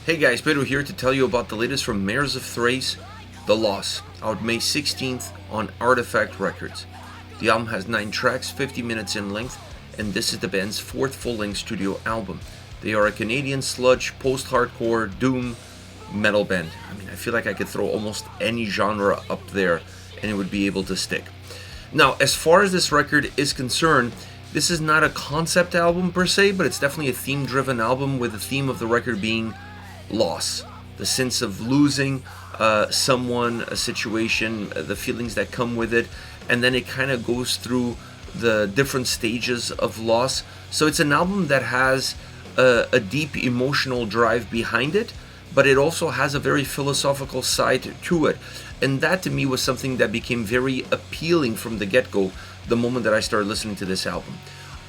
Hey guys, Pedro here to tell you about the latest from Mayors of Thrace, The Loss, out May 16th on Artifact Records. The album has 9 tracks, 50 minutes in length, and this is the band's 4th full-length studio album. They are a Canadian sludge, post-hardcore, doom metal band. I feel like I could throw almost any genre up there and it would be able to stick. Now, as far as this record is concerned, this is not a concept album per se, but it's definitely a theme-driven album with the theme of the record being loss, the sense of losing someone, a situation, the feelings that come with it, and then it kind of goes through the different stages of loss. So it's an album that has a deep emotional drive behind it, but it also has a very philosophical side to it, and that to me was something that became very appealing from the get-go the moment that I started listening to this album.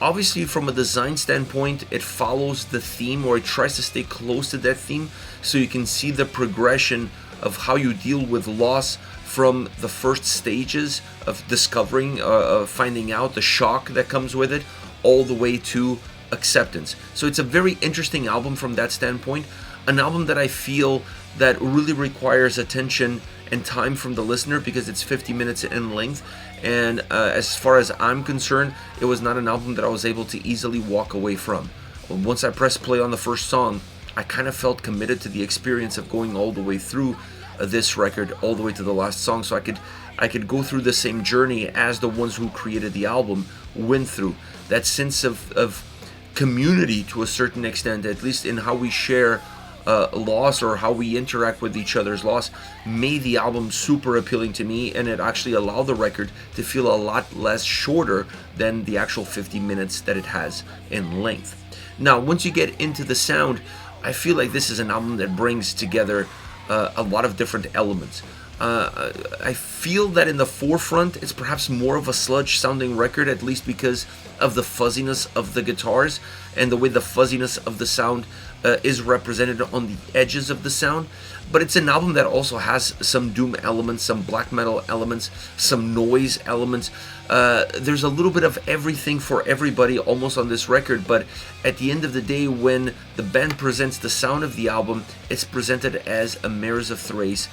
Obviously, from a design standpoint, it follows the theme, or it tries to stay close to that theme, so you can see the progression of how you deal with loss from the first stages of discovering, finding out, the shock that comes with it, all the way to acceptance. So it's a very interesting album from that standpoint, an album that I feel that really requires attention and time from the listener because it's 50 minutes in length, and as far as I'm concerned, it was not an album that I was able to easily walk away from. Once I pressed play on the first song, I kind of felt committed to the experience of going all the way through this record, all the way to the last song, so I could go through the same journey as the ones who created the album went through. That sense of community to a certain extent, at least in how we share loss or how we interact with each other's loss, made the album super appealing to me, and it actually allowed the record to feel a lot less shorter than the actual 50 minutes that it has in length. Now, once you get into the sound, I feel like this is an album that brings together a lot of different elements. I feel that in the forefront, it's perhaps more of a sludge sounding record, at least because of the fuzziness of the guitars and the way the fuzziness of the sound is represented on the edges of the sound. But it's an album that also has some doom elements, some black metal elements, some noise elements. There's a little bit of everything for everybody almost on this record, but at the end of the day, when the band presents the sound of the album, it's presented as a Mayors of Thrace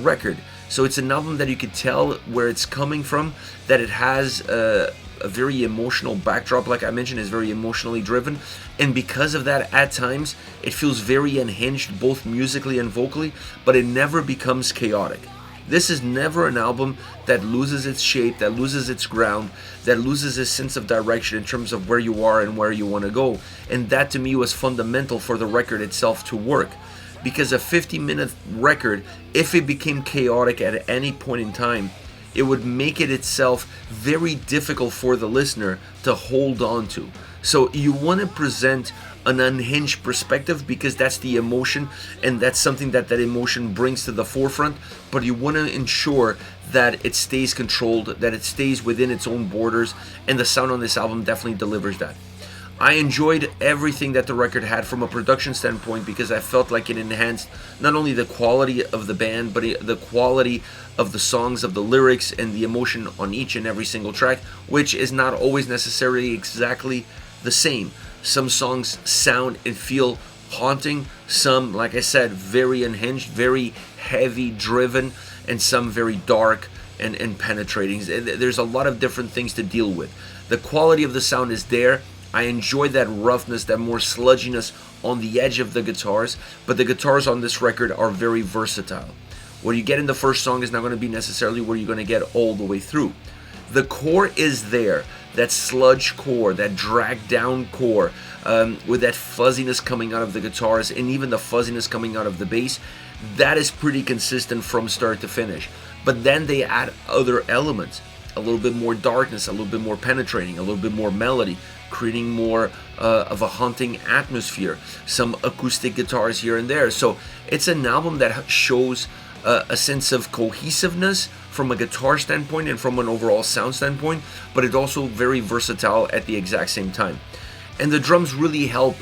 record. So it's an album that you could tell where it's coming from, that it has a very emotional backdrop, like I mentioned, is very emotionally driven, and because of that, at times it feels very unhinged, both musically and vocally, but it never becomes chaotic. This is never an album that loses its shape, that loses its ground, that loses its sense of direction in terms of where you are and where you want to go, and that to me was fundamental for the record itself to work. Because a 50-minute record, if it became chaotic at any point in time, it would make it itself very difficult for the listener to hold on to. So you want to present an unhinged perspective because that's the emotion, and that's something that emotion brings to the forefront, but you want to ensure that it stays controlled, that it stays within its own borders, and the sound on this album definitely delivers that. I enjoyed everything that the record had from a production standpoint because I felt like it enhanced not only the quality of the band, but the quality of the songs, of the lyrics, and the emotion on each and every single track, which is not always necessarily exactly the same. Some songs sound and feel haunting, some, like I said, very unhinged, very heavy driven, and some very dark and penetrating. There's a lot of different things to deal with. The quality of the sound is there. I enjoy that roughness, that more sludginess on the edge of the guitars, but the guitars on this record are very versatile. What you get in the first song is not going to be necessarily where you're going to get all the way through. The core is there, that sludge core, that dragged down core, with that fuzziness coming out of the guitars and even the fuzziness coming out of the bass. That is pretty consistent from start to finish. But then they add other elements, a little bit more darkness, a little bit more penetrating, a little bit more melody, creating more of a haunting atmosphere, some acoustic guitars here and there. So it's an album that shows a sense of cohesiveness from a guitar standpoint and from an overall sound standpoint, but it's also very versatile at the exact same time. And the drums really help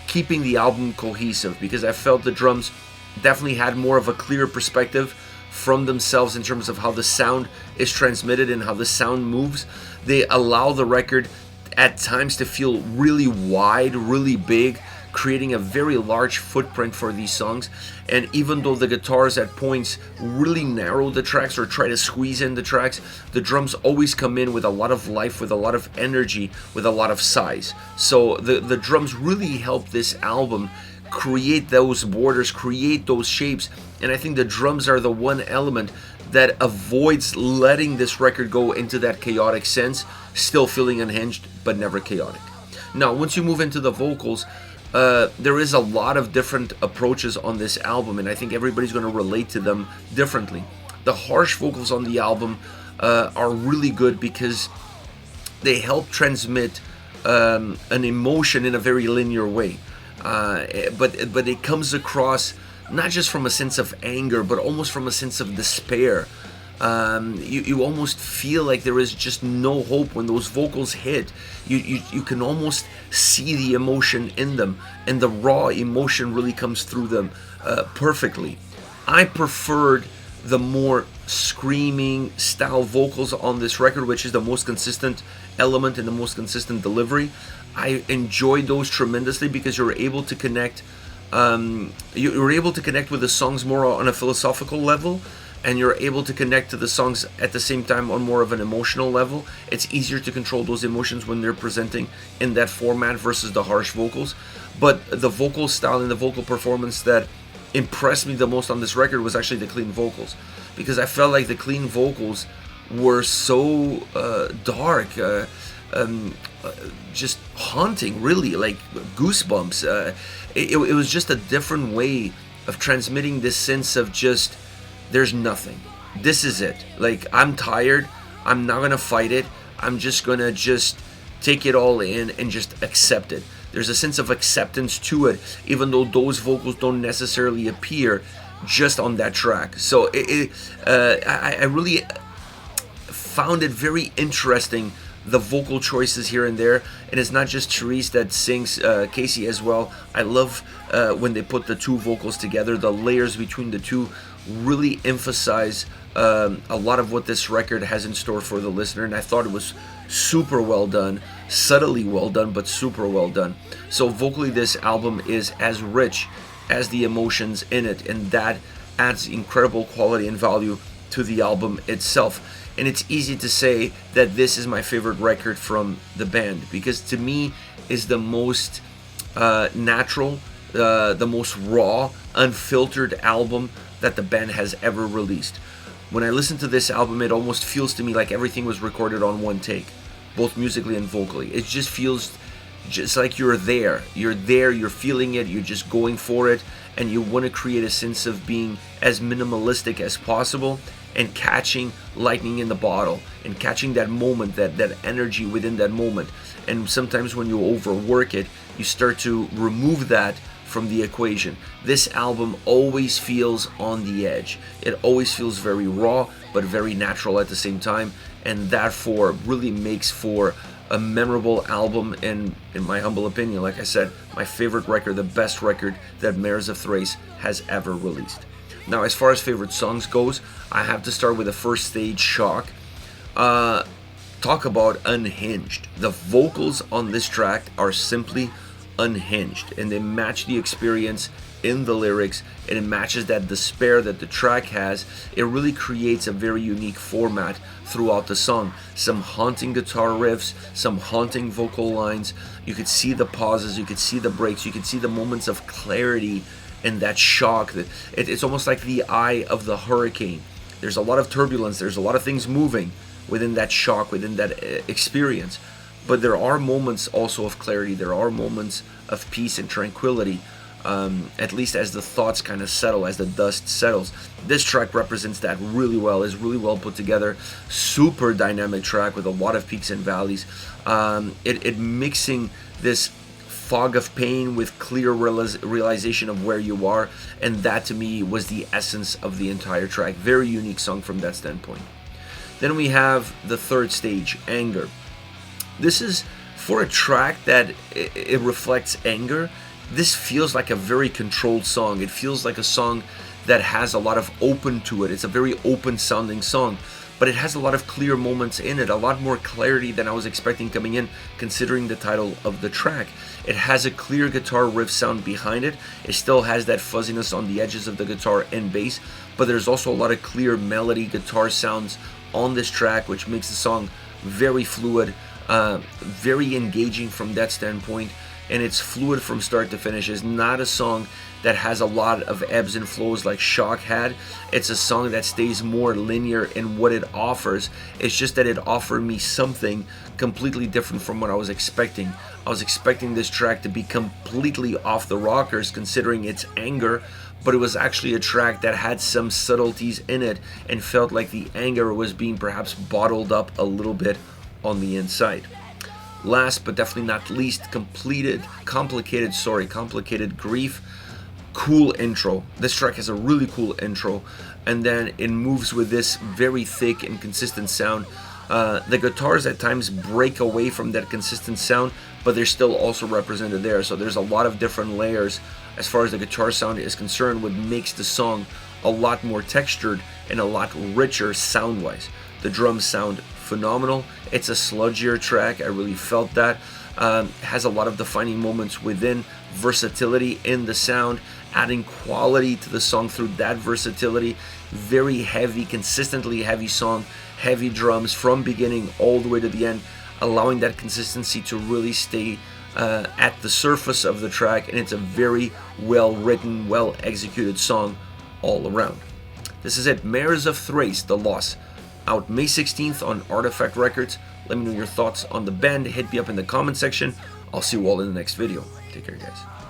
keeping the album cohesive, because I felt the drums definitely had more of a clear perspective from themselves in terms of how the sound is transmitted and how the sound moves. They allow the record at times to feel really wide, really big, creating a very large footprint for these songs. And even though the guitars at points really narrow the tracks or try to squeeze in the tracks, the drums always come in with a lot of life, with a lot of energy, with a lot of size. So the drums really help this album create those borders, create those shapes. And I think the drums are the one element that avoids letting this record go into that chaotic sense, still feeling unhinged but never chaotic. Now, once you move into the vocals, there is a lot of different approaches on this album, and I think everybody's going to relate to them differently. The harsh vocals on the album are really good because they help transmit an emotion in a very linear way. But it comes across not just from a sense of anger, but almost from a sense of despair. You almost feel like there is just no hope when those vocals hit. You can almost see the emotion in them, and the raw emotion really comes through them perfectly. I preferred the more screaming style vocals on this record, which is the most consistent element and the most consistent delivery. I enjoyed those tremendously because you're able to connect. You're able to connect with the songs more on a philosophical level, and you're able to connect to the songs at the same time on more of an emotional level. It's easier to control those emotions when they're presenting in that format versus the harsh vocals. But the vocal style and the vocal performance that impressed me the most on this record was actually the clean vocals, because I felt like the clean vocals were so dark, just haunting, really, like goosebumps. It was just a different way of transmitting this sense of just, there's nothing. This is it. Like, I'm tired. I'm not gonna fight it. I'm just gonna take it all in and just accept it. There's a sense of acceptance to it, even though those vocals don't necessarily appear just on that track. So I really found it very interesting, the vocal choices here and there. And it's not just Thrace that sings, Casey as well. I love when they put the two vocals together. The layers between the two really emphasize a lot of what this record has in store for the listener, and I thought it was super well done, subtly well done, but super well done. So vocally, this album is as rich as the emotions in it, and that adds incredible quality and value to the album itself. And it's easy to say that this is my favorite record from the band, because to me is the most natural, the most raw, unfiltered album that the band has ever released. When I listen to this album, it almost feels to me like everything was recorded on one take, both musically and vocally. It just feels just like you're there, you're feeling it, you're just going for it, and you want to create a sense of being as minimalistic as possible and catching lightning in the bottle and catching that moment, that energy within that moment. And sometimes when you overwork it, you start to remove that from the equation. This album always feels on the edge. It always feels very raw, but very natural at the same time, and therefore really makes for a memorable album, and in my humble opinion, like I said, my favorite record, the best record that Mares of Thrace has ever released. Now, as far as favorite songs goes, I have to start with the first stage, Shock. Talk about unhinged. The vocals on this track are simply unhinged, and they match the experience in the lyrics, and it matches that despair that the track has. It really creates a very unique format throughout the song. Some haunting guitar riffs, some haunting vocal lines. You could see the pauses, you could see the breaks, you could see the moments of clarity and that shock. It's almost like the eye of the hurricane. There's a lot of turbulence, there's a lot of things moving within that shock, within that experience. But there are moments also of clarity. There are moments of peace and tranquility, at least as the thoughts kind of settle, as the dust settles. This track represents that really well, is really well put together. Super dynamic track with a lot of peaks and valleys. It mixing this fog of pain with clear realization of where you are, and that to me was the essence of the entire track. Very unique song from that standpoint. Then we have the third stage, Anger. This is, for a track that it reflects anger, this feels like a very controlled song. It feels like a song that has a lot of open to it. It's a very open sounding song, but it has a lot of clear moments in it, a lot more clarity than I was expecting coming in, considering the title of the track. It has a clear guitar riff sound behind it. It still has that fuzziness on the edges of the guitar and bass, but there's also a lot of clear melody guitar sounds on this track, which makes the song very fluid, very engaging from that standpoint, and it's fluid from start to finish. It's not a song that has a lot of ebbs and flows like Shock had. It's a song that stays more linear in what it offers. It's just that it offered me something completely different from what I was expecting. I was expecting this track to be completely off the rockers considering its anger, but it was actually a track that had some subtleties in it and felt like the anger was being perhaps bottled up a little bit on the inside. Last but definitely not least, Complicated Grief. Cool intro. This track has a really cool intro, and then it moves with this very thick and consistent sound. The guitars at times break away from that consistent sound, but they're still also represented there. So there's a lot of different layers as far as the guitar sound is concerned, what makes the song a lot more textured and a lot richer sound-wise. The drums sound phenomenal. It's a sludgier track. I really felt that. Has a lot of defining moments within, versatility in the sound, adding quality to the song through that versatility. Very heavy, consistently heavy song, heavy drums from beginning all the way to the end, allowing that consistency to really stay at the surface of the track, and it's a very well written, well executed song all around. This is it, Mares of Thrace, The Loss, out May 16th on Artifact Records. Let me know your thoughts on the band. Hit me up in the comment section. I'll see you all in the next video. Take care, guys.